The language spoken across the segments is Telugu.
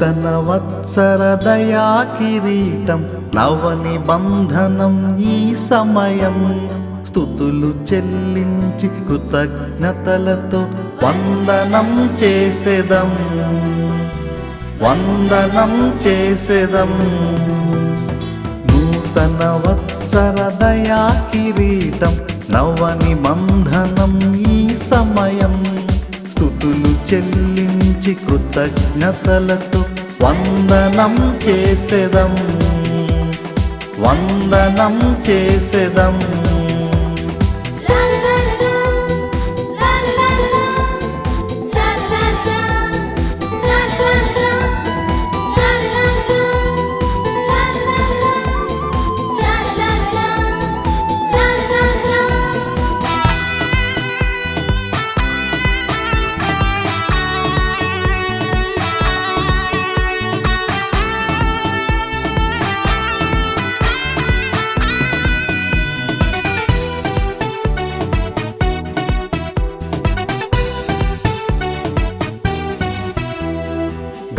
నూతన వత్సర దయా కిరీటం నవనిబంధనం ఈ సమయం స్తుతులు చెల్లించి కృతజ్ఞతలతో వందనం చేసెదం వందనం చేసెదం నూతన వత్సర దయా కిరీటం నవనిబంధనం ఈ సమయం స్తుతులు చెల్లించి కృతజ్ఞతలతో వందనం చేసెదం వందనం చేసెదం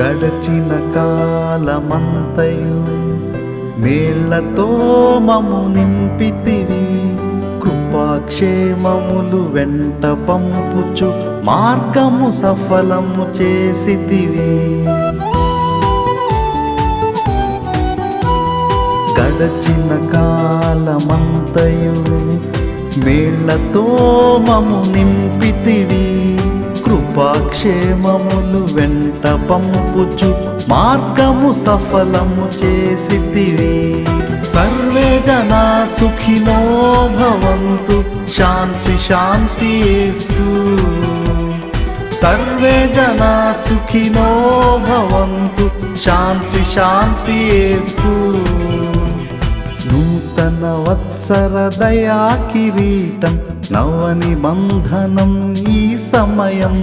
గడచిన కాలమంతయు మేళ్లతో మము నింపితివి కృపాక్షేమములు వెంట పంపుచు మార్గము సఫలము చేసితివి గడచిన కాలమంతయు మేళ్లతో మము నింపితివి కృపాక్షేమములు వెంట పంపుచు మార్గము సఫలము చేసితివి సర్వే జనా సుఖినో భవంతు శాంతి శాంతి యేసు సర్వే జనా సుఖినో భవంతు శాంతి శాంతి యేసు నూతన వత్సర దయా కిరీటం నవనిబంధనం ఈ సమయం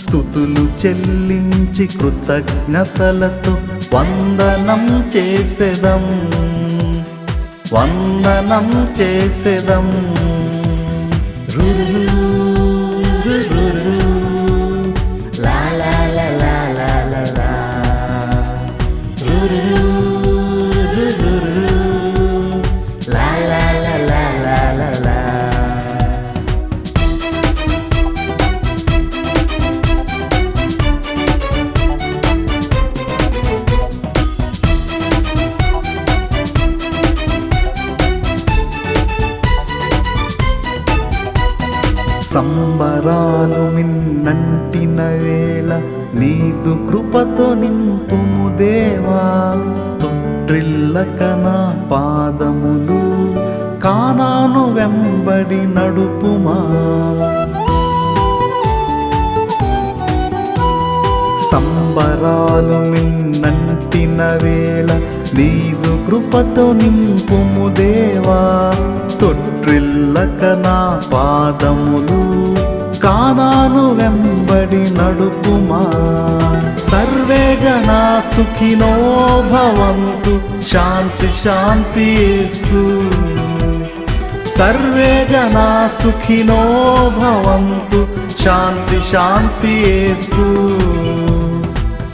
స్తుతులు చెల్లించి కృతజ్ఞతలతో వందనం చేసెదం వందనం చేసెదం లా లా లా లా లా లా లా లా లా లా లా లా లా లా సంబరాలు మిన్నంటిన వేళ నీదు కృపతో నింపుము దేవా తొట్రిల్లక నా పాదములు కానాను వెంబడి నడుపుమా సంబరాలు మిన్నంటిన వేళ నీదు కృపతో నింపుము దేవా తొట్రిల్లక నా పాదములు కానాను వెంబడి నడుపుమా సర్వే జనా సుఖినో భవంతు శాంతి శాంతి యేసు సర్వే జనా సుఖినో భవంతు శాంతి శాంతి యేసు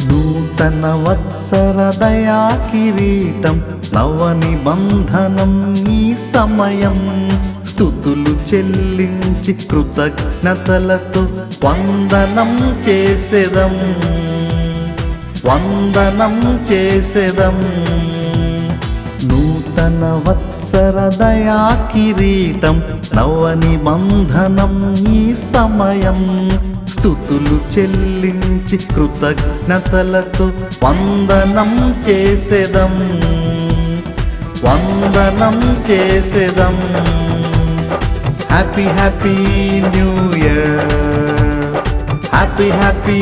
నూతన వత్సర దయా కిరీటం నవనిబంధనం ఈ సమయం స్తుతులు చెల్లించి కృతజ్ఞతలతో వందనం చేసెదం వందనం చేసెదం నూతన వత్సర దయా కిరీటం నవనిబంధనం ఈ సమయం స్తుతులు చెల్లించి కృతజ్ఞతలతో వందనం చేసెదం వందనం చేసెదం happy happy new year happy happy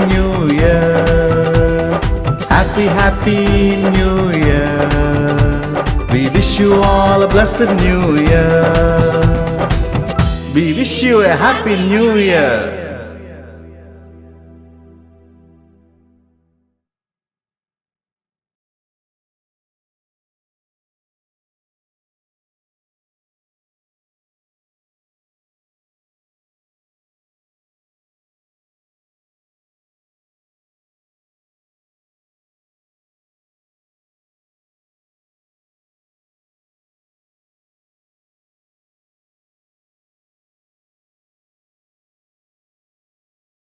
new year happy happy new year We wish you all a blessed new year. We wish you a happy new year.